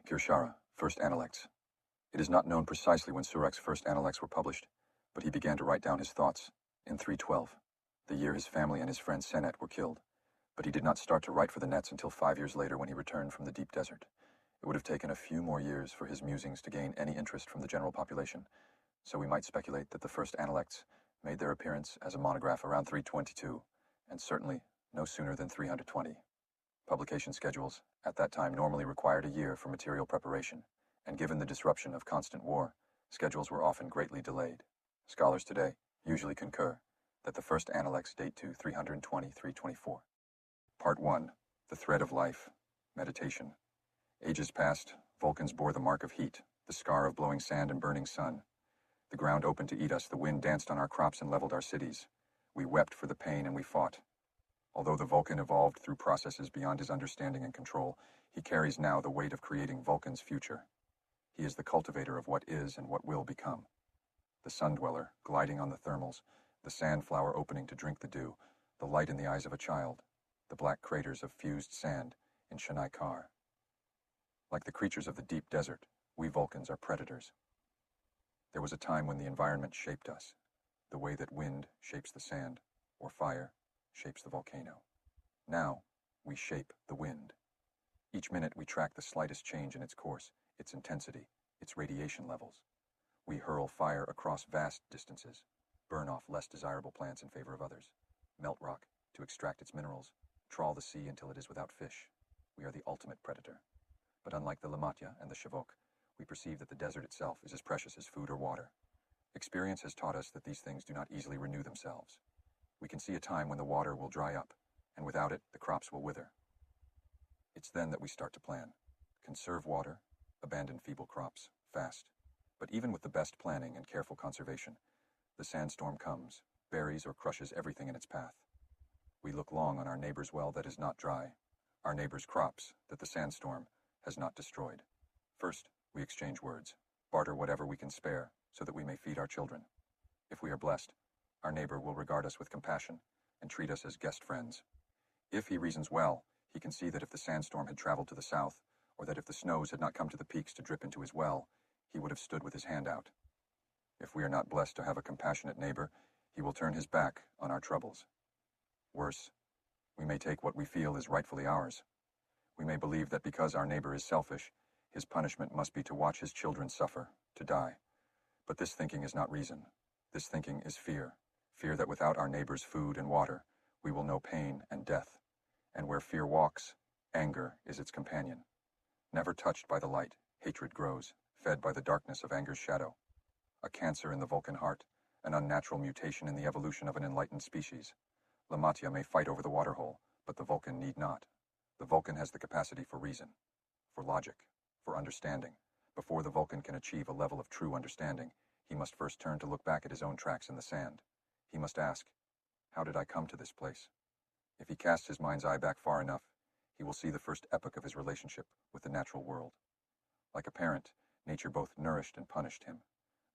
Kir'Shara, first Analects. It is not known precisely when Surek's first Analects were published, but he began to write down his thoughts in 312, the year his family and his friend Senet were killed. But he did not start to write for the nets until 5 years later when he returned from the deep desert. It would have taken a few more years for his musings to gain any interest from the general population, so we might speculate that the first Analects made their appearance as a monograph around 322, and certainly no sooner than 320. Publication schedules at that time normally required a year for material preparation, and given the disruption of constant war, schedules were often greatly delayed. Scholars today usually concur that the first Analects date to 320-324. Part 1. The Thread of Life. Meditation. Ages past, Vulcans bore the mark of heat, the scar of blowing sand and burning sun. The ground opened to eat us, the wind danced on our crops and leveled our cities. We wept for the pain and we fought. Although the Vulcan evolved through processes beyond his understanding and control, he carries now the weight of creating Vulcan's future. He is the cultivator of what is and what will become. The sun-dweller, gliding on the thermals, the sandflower opening to drink the dew, the light in the eyes of a child, the black craters of fused sand in Shanai Kar. Like the creatures of the deep desert, we Vulcans are predators. There was a time when the environment shaped us, the way that wind shapes the sand, or fire shapes the volcano. Now, we shape the wind. Each minute we track the slightest change in its course, its intensity, its radiation levels. We hurl fire across vast distances, burn off less desirable plants in favor of others, melt rock to extract its minerals, trawl the sea until it is without fish. We are the ultimate predator. But unlike the Lamatya and the Shavok, we perceive that the desert itself is as precious as food or water. Experience has taught us that these things do not easily renew themselves. We can see a time when the water will dry up, and without it, the crops will wither. It's then that we start to plan. Conserve water, abandon feeble crops, fast. But even with the best planning and careful conservation, the sandstorm comes, buries or crushes everything in its path. We look long on our neighbor's well that is not dry, our neighbor's crops that the sandstorm has not destroyed. First, we exchange words, barter whatever we can spare, so that we may feed our children. If we are blessed, our neighbor will regard us with compassion and treat us as guest friends. If he reasons well, he can see that if the sandstorm had traveled to the south, or that if the snows had not come to the peaks to drip into his well, he would have stood with his hand out. If we are not blessed to have a compassionate neighbor, he will turn his back on our troubles. Worse, we may take what we feel is rightfully ours. We may believe that because our neighbor is selfish, his punishment must be to watch his children suffer, to die. But this thinking is not reason. This thinking is fear. Fear that without our neighbor's food and water, we will know pain and death. And where fear walks, anger is its companion. Never touched by the light, hatred grows, fed by the darkness of anger's shadow. A cancer in the Vulcan heart, an unnatural mutation in the evolution of an enlightened species. Lamatya may fight over the waterhole, but the Vulcan need not. The Vulcan has the capacity for reason, for logic, for understanding. Before the Vulcan can achieve a level of true understanding, he must first turn to look back at his own tracks in the sand. He must ask, how did I come to this place? If he casts his mind's eye back far enough, he will see the first epoch of his relationship with the natural world. Like a parent, nature both nourished and punished him.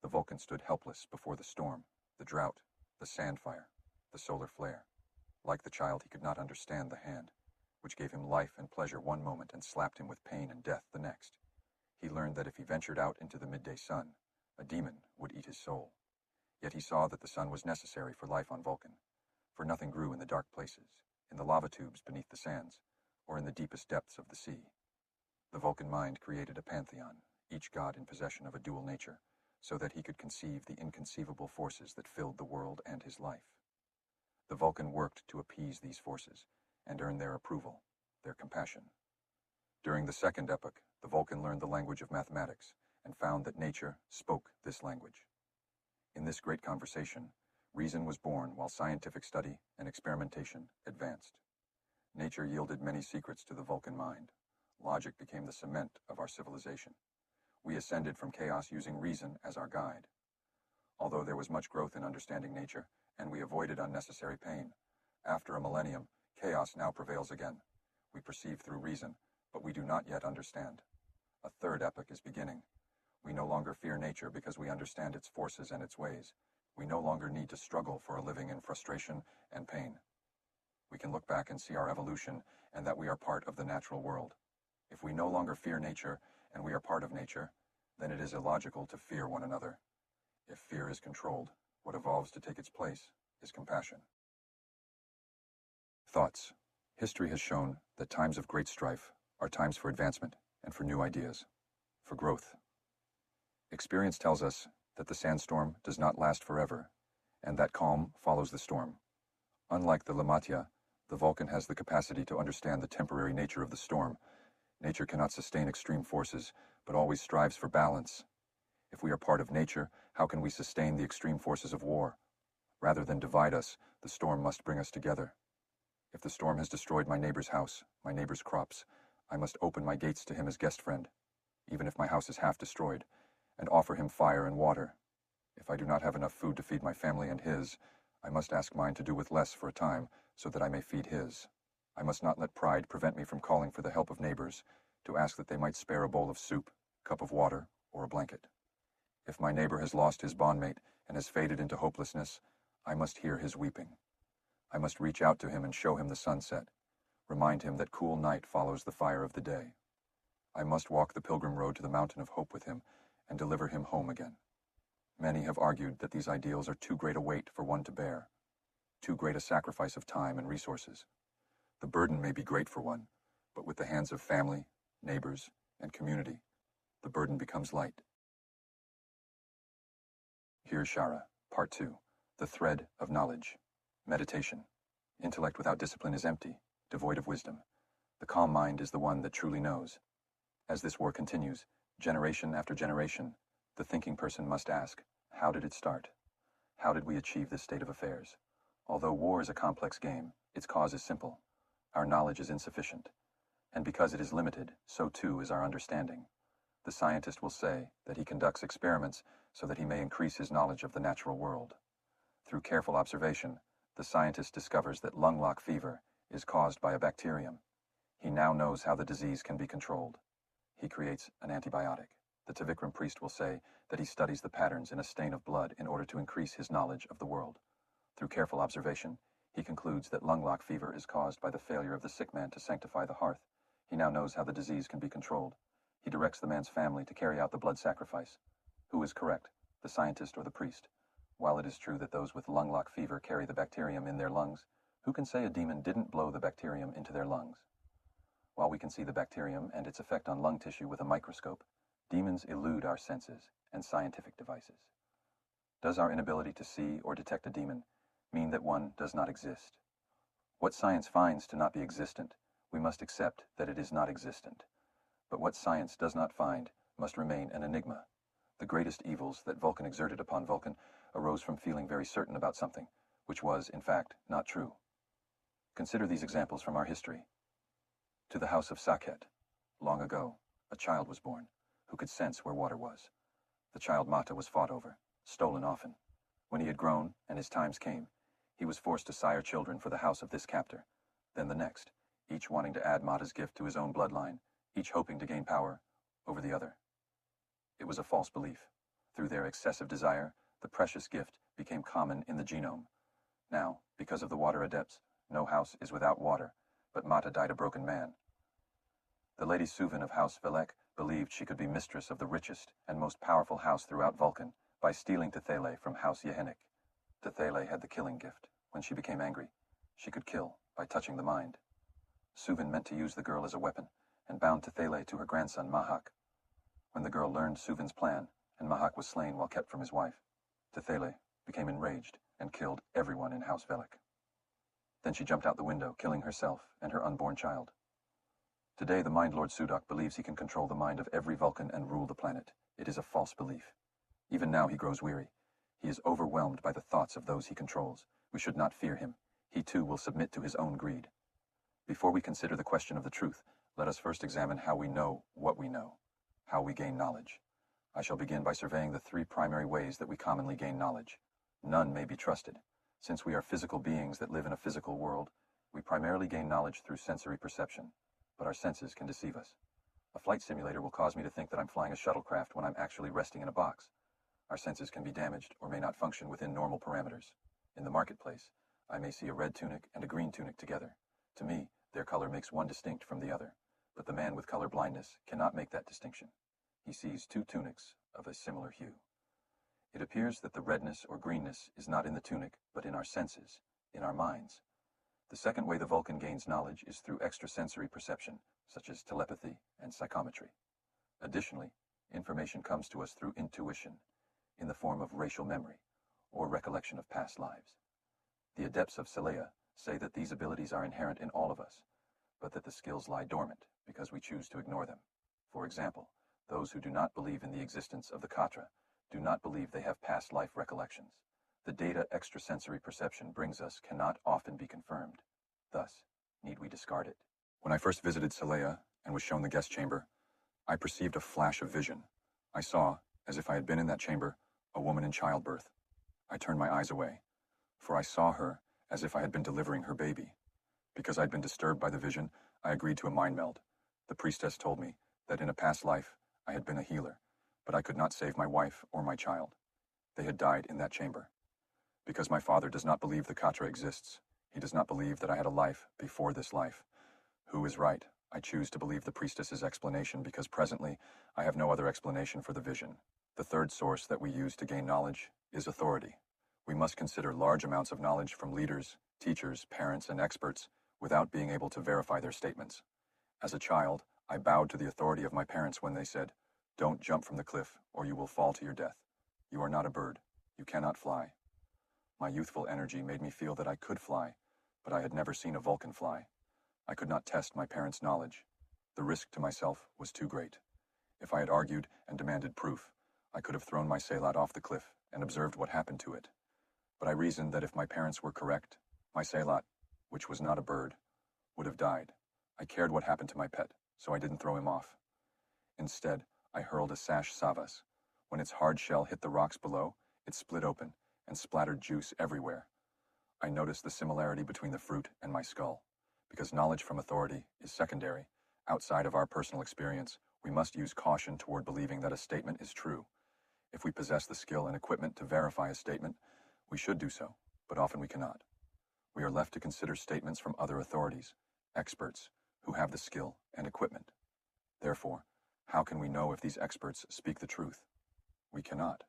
The Vulcan stood helpless before the storm, the drought, the sand fire, the solar flare. Like the child, he could not understand the hand, which gave him life and pleasure one moment and slapped him with pain and death the next. He learned that if he ventured out into the midday sun, a demon would eat his soul. Yet he saw that the sun was necessary for life on Vulcan, for nothing grew in the dark places, in the lava tubes beneath the sands, or in the deepest depths of the sea. The Vulcan mind created a pantheon, each god in possession of a dual nature, so that he could conceive the inconceivable forces that filled the world and his life. The Vulcan worked to appease these forces and earn their approval, their compassion. During the second epoch, the Vulcan learned the language of mathematics and found that nature spoke this language. In this great conversation, reason was born while scientific study and experimentation advanced. Nature yielded many secrets to the Vulcan mind. Logic became the cement of our civilization. We ascended from chaos using reason as our guide. Although there was much growth in understanding nature, and we avoided unnecessary pain, after a millennium, chaos now prevails again. We perceive through reason, but we do not yet understand. A third epoch is beginning. We no longer fear nature because we understand its forces and its ways. We no longer need to struggle for a living in frustration and pain. We can look back and see our evolution and that we are part of the natural world. If we no longer fear nature and we are part of nature, then it is illogical to fear one another. If fear is controlled, what evolves to take its place is compassion. Thoughts. History has shown that times of great strife are times for advancement and for new ideas, for growth. Experience tells us that the sandstorm does not last forever, and that calm follows the storm. Unlike the Lamatia, the Vulcan has the capacity to understand the temporary nature of the storm. Nature cannot sustain extreme forces, but always strives for balance. If we are part of nature, how can we sustain the extreme forces of war? Rather than divide us, the storm must bring us together. If the storm has destroyed my neighbor's house, my neighbor's crops, I must open my gates to him as guest friend, even if my house is half destroyed, and offer him fire and water. If I do not have enough food to feed my family and his, I must ask mine to do with less for a time, so that I may feed his. I must not let pride prevent me from calling for the help of neighbors, to ask that they might spare a bowl of soup, cup of water, or a blanket. If my neighbor has lost his bondmate and has faded into hopelessness, I must hear his weeping. I must reach out to him and show him the sunset, remind him that cool night follows the fire of the day. I must walk the pilgrim road to the mountain of hope with him and deliver him home again. Many have argued that these ideals are too great a weight for one to bear, too great a sacrifice of time and resources. The burden may be great for one, but with the hands of family, neighbors, and community, the burden becomes light. Kir'Shara, Part 2, The Thread of Knowledge. Meditation. Intellect without discipline is empty, devoid of wisdom. The calm mind is the one that truly knows. As this war continues, generation after generation, the thinking person must ask, how did it start? How did we achieve this state of affairs? Although war is a complex game, its cause is simple. Our knowledge is insufficient. And because it is limited, so too is our understanding. The scientist will say that he conducts experiments so that he may increase his knowledge of the natural world. Through careful observation, the scientist discovers that lung lock fever is caused by a bacterium. He now knows how the disease can be controlled. He creates an antibiotic. The Tavikram priest will say that he studies the patterns in a stain of blood in order to increase his knowledge of the world. Through careful observation, he concludes that lung lock fever is caused by the failure of the sick man to sanctify the hearth. He now knows how the disease can be controlled. He directs the man's family to carry out the blood sacrifice. Who is correct, the scientist or the priest? While it is true that those with lung lock fever carry the bacterium in their lungs, who can say a demon didn't blow the bacterium into their lungs? While we can see the bacterium and its effect on lung tissue with a microscope, demons elude our senses and scientific devices. Does our inability to see or detect a demon mean that one does not exist? What science finds to not be existent, we must accept that it is not existent. But what science does not find must remain an enigma. The greatest evils that Vulcan exerted upon Vulcan arose from feeling very certain about something, which was, in fact, not true. Consider these examples from our history. To the house of Sakhet, long ago, a child was born, who could sense where water was. The child Mata was fought over, stolen often. When he had grown, and his times came, he was forced to sire children for the house of this captor, then the next, each wanting to add Mata's gift to his own bloodline, each hoping to gain power over the other. It was a false belief. Through their excessive desire, the precious gift became common in the genome. Now, because of the water adepts, no house is without water, but Mata died a broken man. The Lady Suvin of House Velek believed she could be mistress of the richest and most powerful house throughout Vulcan by stealing Tethele from House Yehenik. Tethele had the killing gift. When she became angry, she could kill by touching the mind. Suvin meant to use the girl as a weapon and bound Tethele to her grandson Mahak. When the girl learned Suvin's plan, and Mahak was slain while kept from his wife, Tethele became enraged and killed everyone in House Velek. Then she jumped out the window, killing herself and her unborn child. Today, the Mind Lord Sudak believes he can control the mind of every Vulcan and rule the planet. It is a false belief. Even now he grows weary. He is overwhelmed by the thoughts of those he controls. We should not fear him. He too will submit to his own greed. Before we consider the question of the truth, let us first examine how we know what we know, how we gain knowledge. I shall begin by surveying the three primary ways that we commonly gain knowledge. None may be trusted. Since we are physical beings that live in a physical world, we primarily gain knowledge through sensory perception, but our senses can deceive us. A flight simulator will cause me to think that I'm flying a shuttlecraft when I'm actually resting in a box. Our senses can be damaged or may not function within normal parameters. In the marketplace, I may see a red tunic and a green tunic together. To me, their color makes one distinct from the other, but the man with color blindness cannot make that distinction. he sees two tunics of a similar hue. It appears that the redness or greenness is not in the tunic, but in our senses, in our minds. The second way the Vulcan gains knowledge is through extrasensory perception, such as telepathy and psychometry. Additionally, information comes to us through intuition, in the form of racial memory, or recollection of past lives. The adepts of Saleya say that these abilities are inherent in all of us, but that the skills lie dormant because we choose to ignore them. For example, those who do not believe in the existence of the Katra do not believe they have past life recollections. The data extrasensory perception brings us cannot often be confirmed. Thus, need we discard it? When I first visited Saleya and was shown the guest chamber, I perceived a flash of vision. I saw, as if I had been in that chamber, a woman in childbirth. I turned my eyes away, for I saw her as if I had been delivering her baby. Because I'd been disturbed by the vision, I agreed to a mind meld. The priestess told me that in a past life, I had been a healer, but I could not save my wife or my child. They had died in that chamber. Because my father does not believe the Katra exists, he does not believe that I had a life before this life. Who is right? I choose to believe the priestess's explanation because presently I have no other explanation for the vision. The third source that we use to gain knowledge is authority. We must consider large amounts of knowledge from leaders, teachers, parents, and experts without being able to verify their statements. As a child, I bowed to the authority of my parents when they said, "Don't jump from the cliff or you will fall to your death. You are not a bird. You cannot fly." My youthful energy made me feel that I could fly, but I had never seen a Vulcan fly. I could not test my parents' knowledge. The risk to myself was too great. If I had argued and demanded proof, I could have thrown my Saylat off the cliff and observed what happened to it. But I reasoned that if my parents were correct, my Saylat, which was not a bird, would have died. I cared what happened to my pet, so I didn't throw him off. Instead, I hurled a sash savas. When its hard shell hit the rocks below, it split open and splattered juice everywhere. I noticed the similarity between the fruit and my skull. Because knowledge from authority is secondary, outside of our personal experience, we must use caution toward believing that a statement is true. If we possess the skill and equipment to verify a statement, we should do so, but often we cannot. We are left to consider statements from other authorities, experts, who have the skill and equipment. Therefore, how can we know if these experts speak the truth? We cannot.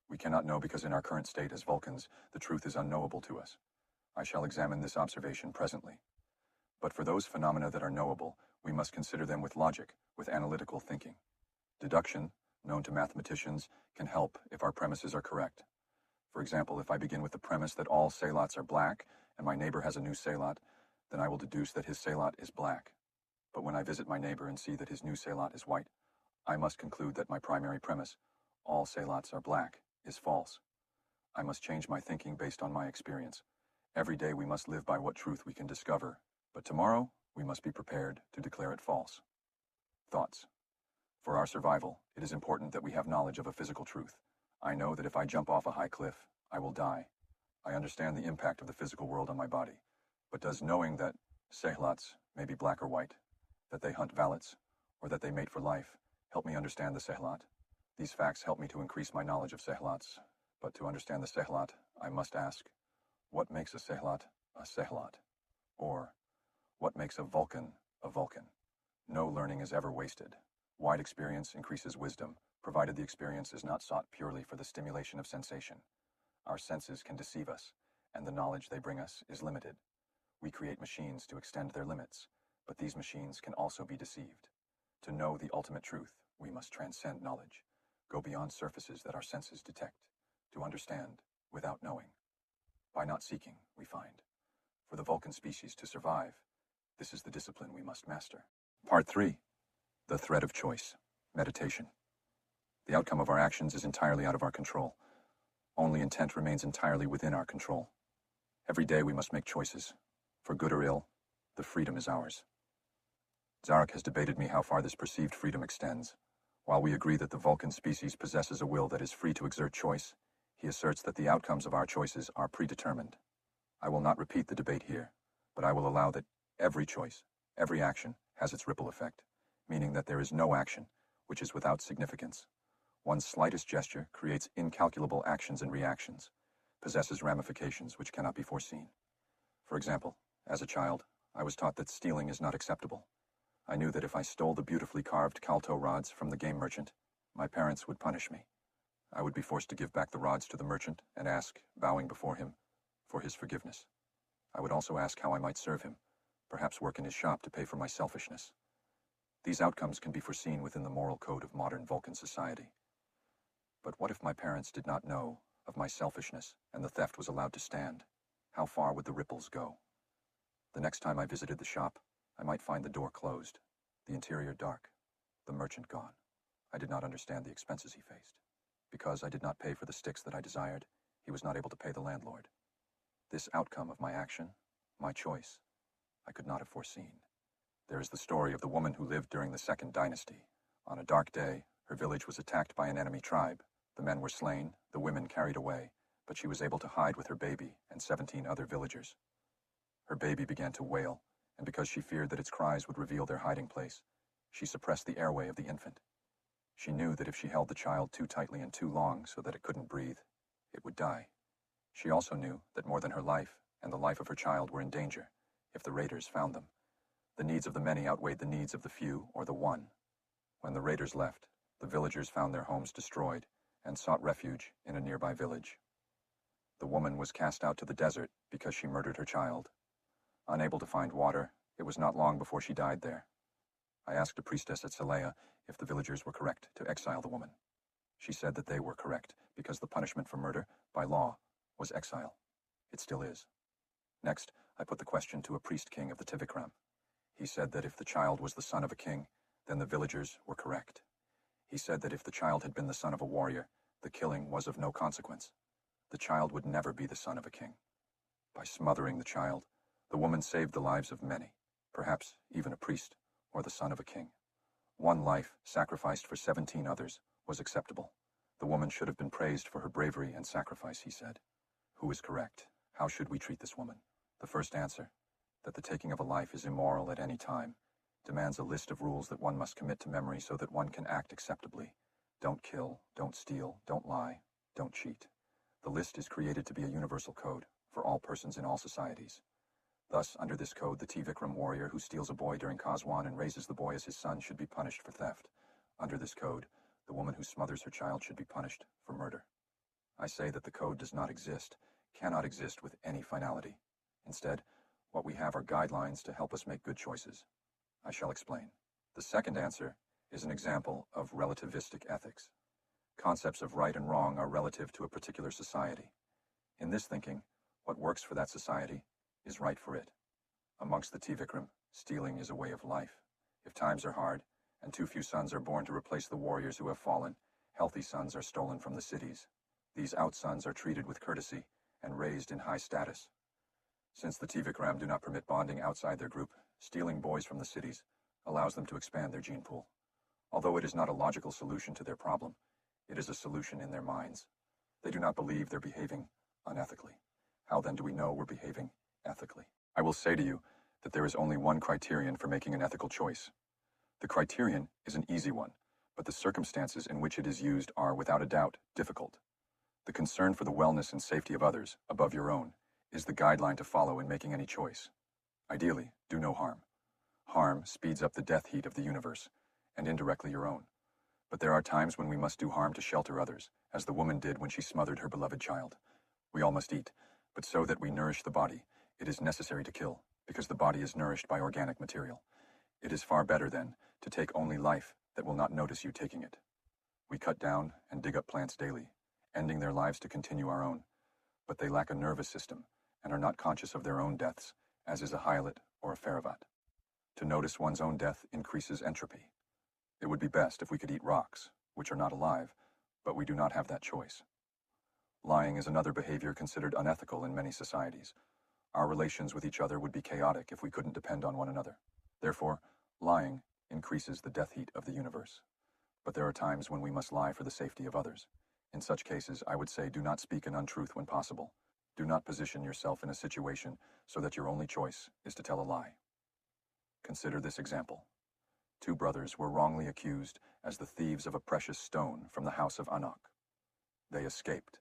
We cannot know because in our current state as Vulcans, the truth is unknowable to us. I shall examine this observation presently. But for those phenomena that are knowable, we must consider them with logic, with analytical thinking. Deduction, known to mathematicians, can help if our premises are correct. For example, if I begin with the premise that all Saylats are black, and my neighbor has a new Saylat, then I will deduce that his Saylat is black. But when I visit my neighbor and see that his new Saylat is white, I must conclude that my primary premise, all Saylats are black, is false. I must change my thinking based on my experience. Every day we must live by what truth we can discover, but tomorrow we must be prepared to declare it false. Thoughts. For our survival, it is important that we have knowledge of a physical truth. I know that if I jump off a high cliff, I will die. I understand the impact of the physical world on my body. But does knowing that Saylats may be black or white, that they hunt valets, or that they mate for life, help me understand the Saylat? These facts help me to increase my knowledge of Saylats. But to understand the Saylat, I must ask, what makes a Saylat a Saylat? Or, what makes a Vulcan a Vulcan? No learning is ever wasted. Wide experience increases wisdom, provided the experience is not sought purely for the stimulation of sensation. Our senses can deceive us, and the knowledge they bring us is limited. We create machines to extend their limits, but these machines can also be deceived. To know the ultimate truth, we must transcend knowledge, go beyond surfaces that our senses detect, to understand without knowing. By not seeking, we find. For the Vulcan species to survive, this is the discipline we must master. Part 3. The thread of choice. Meditation. The outcome of our actions is entirely out of our control. Only intent remains entirely within our control. Every day we must make choices. For good or ill, the freedom is ours. Zarek has debated me how far this perceived freedom extends. While we agree that the Vulcan species possesses a will that is free to exert choice, he asserts that the outcomes of our choices are predetermined. I will not repeat the debate here, but I will allow that every choice, every action, has its ripple effect, meaning that there is no action which is without significance. One's slightest gesture creates incalculable actions and reactions, possesses ramifications which cannot be foreseen. For example, as a child, I was taught that stealing is not acceptable. I knew that if I stole the beautifully carved Kalto rods from the game merchant, My parents would punish me. I would be forced to give back the rods to the merchant and ask, bowing before him, for his forgiveness. I would also ask how I might serve him, perhaps work in his shop to pay for my selfishness. These outcomes can be foreseen within the moral code of modern Vulcan society. But what if my parents did not know of my selfishness and the theft was allowed to stand? How far would the ripples go? The next time I visited the shop, I might find the door closed, the interior dark, the merchant gone. I did not understand the expenses he faced. Because I did not pay for the sticks that I desired, he was not able to pay the landlord. This outcome of my action, my choice, I could not have foreseen. There is the story of the woman who lived during the Second Dynasty. On a dark day, her village was attacked by an enemy tribe. The men were slain, the women carried away, but she was able to hide with her baby and 17 other villagers. Her baby began to wail, and because she feared that its cries would reveal their hiding place, she suppressed the airway of the infant. She knew that if she held the child too tightly and too long so that it couldn't breathe, it would die. She also knew that more than her life and the life of her child were in danger if the raiders found them. The needs of the many outweighed the needs of the few or the one. When the raiders left, the villagers found their homes destroyed and sought refuge in a nearby village. The woman was cast out to the desert because she murdered her child. Unable to find water, it was not long before she died there. I asked a priestess at Salea if the villagers were correct to exile the woman. She said that they were correct because the punishment for murder, by law, was exile. It still is. Next, I put the question to a priest king of the Tivikram. He said that if the child was the son of a king, then the villagers were correct. He said that if the child had been the son of a warrior, the killing was of no consequence. The child would never be the son of a king. By smothering the child, the woman saved the lives of many, perhaps even a priest or the son of a king. One life sacrificed for 17 others was acceptable. The woman should have been praised for her bravery and sacrifice, he said. Who is correct? How should we treat this woman? The first answer, that the taking of a life is immoral at any time, demands a list of rules that one must commit to memory so that one can act acceptably. Don't kill, don't steal, don't lie, don't cheat. The list is created to be a universal code for all persons in all societies. Thus, under this code, the T-Vikram warrior who steals a boy during Khazwan and raises the boy as his son should be punished for theft. Under this code, the woman who smothers her child should be punished for murder. I say that the code does not exist, cannot exist with any finality. Instead, what we have are guidelines to help us make good choices. I shall explain. The second answer is an example of relativistic ethics. Concepts of right and wrong are relative to a particular society. In this thinking, what works for that society is right for it. Amongst the T-Vikram, stealing is a way of life. If times are hard, and too few sons are born to replace the warriors who have fallen, healthy sons are stolen from the cities. These out-sons are treated with courtesy and raised in high status. Since the T-Vikram do not permit bonding outside their group, stealing boys from the cities allows them to expand their gene pool. Although it is not a logical solution to their problem, it is a solution in their minds. They do not believe they're behaving unethically. How then do we know we're behaving ethically? I will say to you that there is only one criterion for making an ethical choice. The criterion is an easy one, but the circumstances in which it is used are, without a doubt, difficult. The concern for the wellness and safety of others, above your own, is the guideline to follow in making any choice. Ideally, do no harm. Harm speeds up the death heat of the universe, and indirectly your own. But there are times when we must do harm to shelter others, as the woman did when she smothered her beloved child. We all must eat, but so that we nourish the body, it is necessary to kill, because the body is nourished by organic material. It is far better, then, to take only life that will not notice you taking it. We cut down and dig up plants daily, ending their lives to continue our own, but they lack a nervous system and are not conscious of their own deaths, as is a hyolet or a feravat. To notice one's own death increases entropy. It would be best if we could eat rocks, which are not alive, but we do not have that choice. Lying is another behavior considered unethical in many societies. Our relations with each other would be chaotic if we couldn't depend on one another. Therefore, lying increases the death heat of the universe. But there are times when we must lie for the safety of others. In such cases, I would say do not speak an untruth when possible. Do not position yourself in a situation so that your only choice is to tell a lie. Consider this example. Two brothers were wrongly accused as the thieves of a precious stone from the house of Anak. They escaped,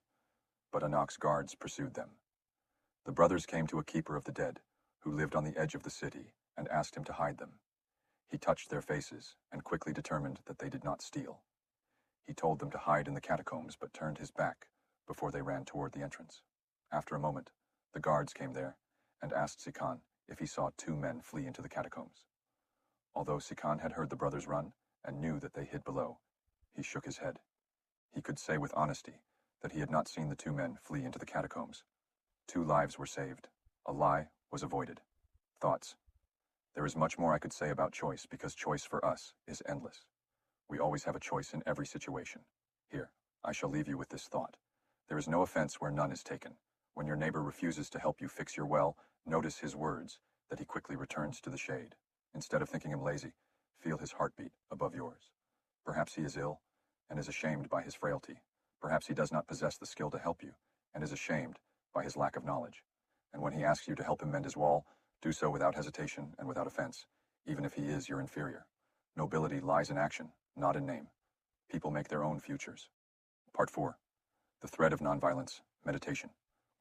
but Anak's guards pursued them. The brothers came to a keeper of the dead, who lived on the edge of the city, and asked him to hide them. He touched their faces and quickly determined that they did not steal. He told them to hide in the catacombs, but turned his back before they ran toward the entrance. After a moment, the guards came there and asked Sikan if he saw 2 men flee into the catacombs. Although Sikan had heard the brothers run and knew that they hid below, he shook his head. He could say with honesty that he had not seen the 2 men flee into the catacombs. 2 lives were saved. A lie was avoided. Thoughts. There is much more I could say about choice, because choice for us is endless. We always have a choice in every situation. Here, I shall leave you with this thought. There is no offense where none is taken. When your neighbor refuses to help you fix your well, notice his words, that he quickly returns to the shade. Instead of thinking him lazy, feel his heartbeat above yours. Perhaps he is ill and is ashamed by his frailty. Perhaps he does not possess the skill to help you and is ashamed by his lack of knowledge. And when he asks you to help him mend his wall, do so without hesitation and without offense, even if he is your inferior. Nobility lies in action, not in name. People make their own futures. Part 4. The thread of nonviolence, meditation.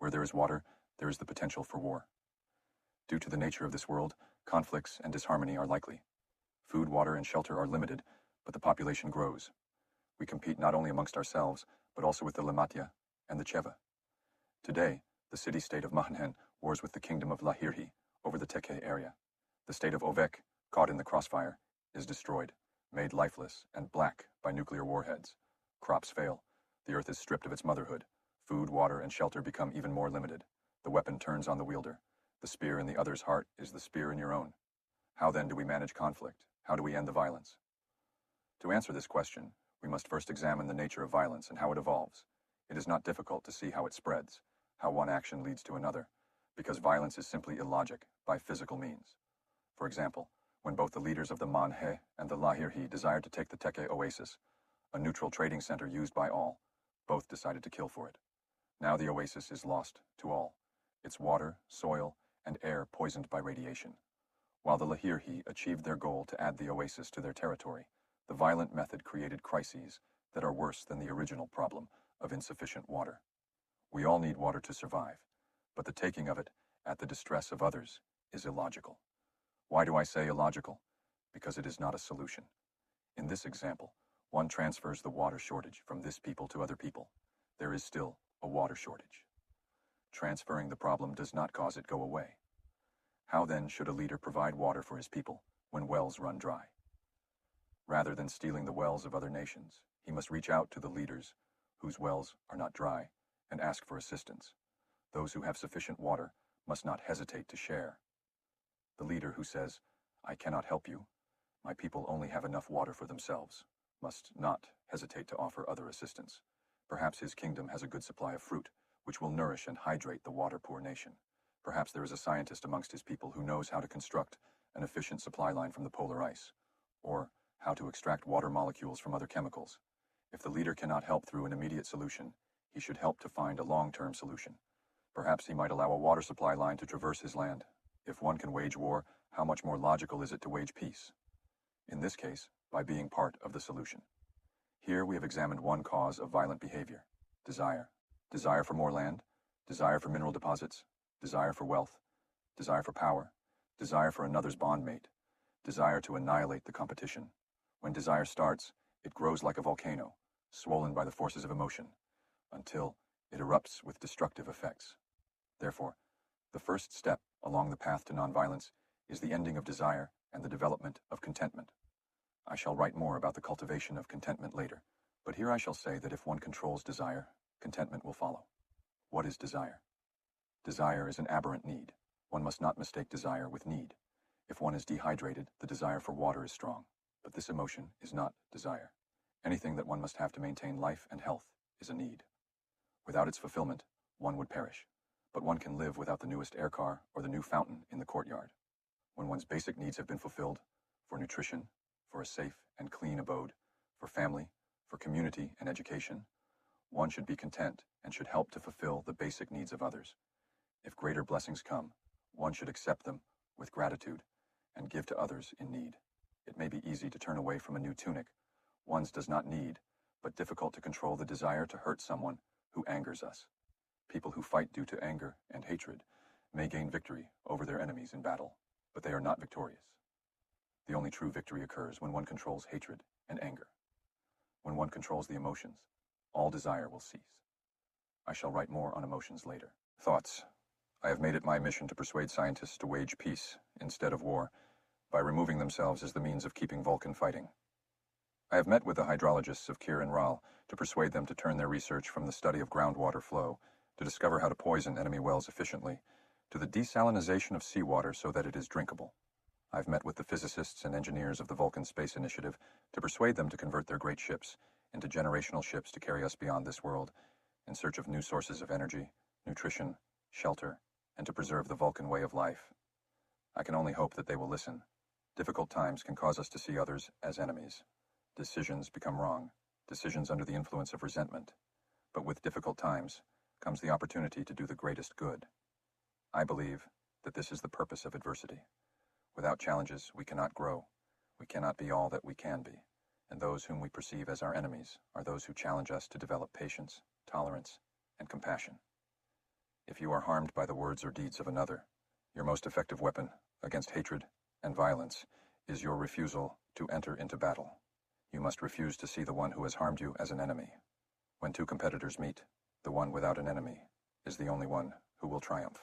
Where there is water, there is the potential for war. Due to the nature of this world, conflicts and disharmony are likely. Food, water, and shelter are limited, but the population grows. We compete not only amongst ourselves, but also with the Lematia and the Cheva. Today, the city-state of Mahanhen wars with the kingdom of Lahirhi over the Teke area. The state of Ovek, caught in the crossfire, is destroyed, made lifeless and black by nuclear warheads. Crops fail. The earth is stripped of its motherhood. Food, water, and shelter become even more limited. The weapon turns on the wielder. The spear in the other's heart is the spear in your own. How then do we manage conflict? How do we end the violence? To answer this question, we must first examine the nature of violence and how it evolves. It is not difficult to see how it spreads, how one action leads to another, because violence is simply illogic by physical means. For example, when both the leaders of the Manhe and the Lahirhi desired to take the Teke Oasis, a neutral trading center used by all, both decided to kill for it. Now the oasis is lost to all, its water, soil, and air poisoned by radiation. While the Lahirhi achieved their goal to add the oasis to their territory, the violent method created crises that are worse than the original problem of insufficient water. We all need water to survive, but the taking of it at the distress of others is illogical. Why do I say illogical? Because it is not a solution. In this example, one transfers the water shortage from this people to other people. There is still a water shortage. Transferring the problem does not cause it go away. How then should a leader provide water for his people when wells run dry? Rather than stealing the wells of other nations, he must reach out to the leaders whose wells are not dry and ask for assistance. Those who have sufficient water must not hesitate to share. The leader who says, "I cannot help you, my people only have enough water for themselves," must not hesitate to offer other assistance. Perhaps his kingdom has a good supply of fruit, which will nourish and hydrate the water-poor nation. Perhaps there is a scientist amongst his people who knows how to construct an efficient supply line from the polar ice, or how to extract water molecules from other chemicals. If the leader cannot help through an immediate solution, he should help to find a long-term solution. Perhaps he might allow a water supply line to traverse his land. If one can wage war, how much more logical is it to wage peace? In this case, by being part of the solution. Here we have examined one cause of violent behavior: desire. Desire for more land, desire for mineral deposits, desire for wealth, desire for power, desire for another's bondmate, desire to annihilate the competition. When desire starts, it grows like a volcano, swollen by the forces of emotion, until it erupts with destructive effects. Therefore, the first step along the path to nonviolence is the ending of desire and the development of contentment. I shall write more about the cultivation of contentment later, but here I shall say that if one controls desire, contentment will follow. What is desire? Desire is an aberrant need. One must not mistake desire with need. If one is dehydrated, the desire for water is strong, but this emotion is not desire. Anything that one must have to maintain life and health is a need. Without its fulfillment, one would perish, but one can live without the newest air car or the new fountain in the courtyard. When one's basic needs have been fulfilled, for nutrition, for a safe and clean abode, for family, for community and education, one should be content and should help to fulfill the basic needs of others. If greater blessings come, one should accept them with gratitude and give to others in need. It may be easy to turn away from a new tunic one's does not need, but difficult to control the desire to hurt someone who angers us. People who fight due to anger and hatred may gain victory over their enemies in battle, but they are not victorious. The only true victory occurs when one controls hatred and anger. When one controls the emotions, all desire will cease. I shall write more on emotions later. Thoughts. I have made it my mission to persuade scientists to wage peace instead of war, by removing themselves as the means of keeping Vulcan fighting. I have met with the hydrologists of Kir'Shara to persuade them to turn their research from the study of groundwater flow, to discover how to poison enemy wells efficiently, to the desalinization of seawater so that it is drinkable. I've met with the physicists and engineers of the Vulcan Space Initiative to persuade them to convert their great ships into generational ships to carry us beyond this world, in search of new sources of energy, nutrition, shelter, and to preserve the Vulcan way of life. I can only hope that they will listen. Difficult times can cause us to see others as enemies. Decisions become wrong, decisions under the influence of resentment. But with difficult times comes the opportunity to do the greatest good. I believe that this is the purpose of adversity. Without challenges, we cannot grow. We cannot be all that we can be. And those whom we perceive as our enemies are those who challenge us to develop patience, tolerance, and compassion. If you are harmed by the words or deeds of another, your most effective weapon against hatred and violence is your refusal to enter into battle. You must refuse to see the one who has harmed you as an enemy. When two competitors meet, the one without an enemy is the only one who will triumph.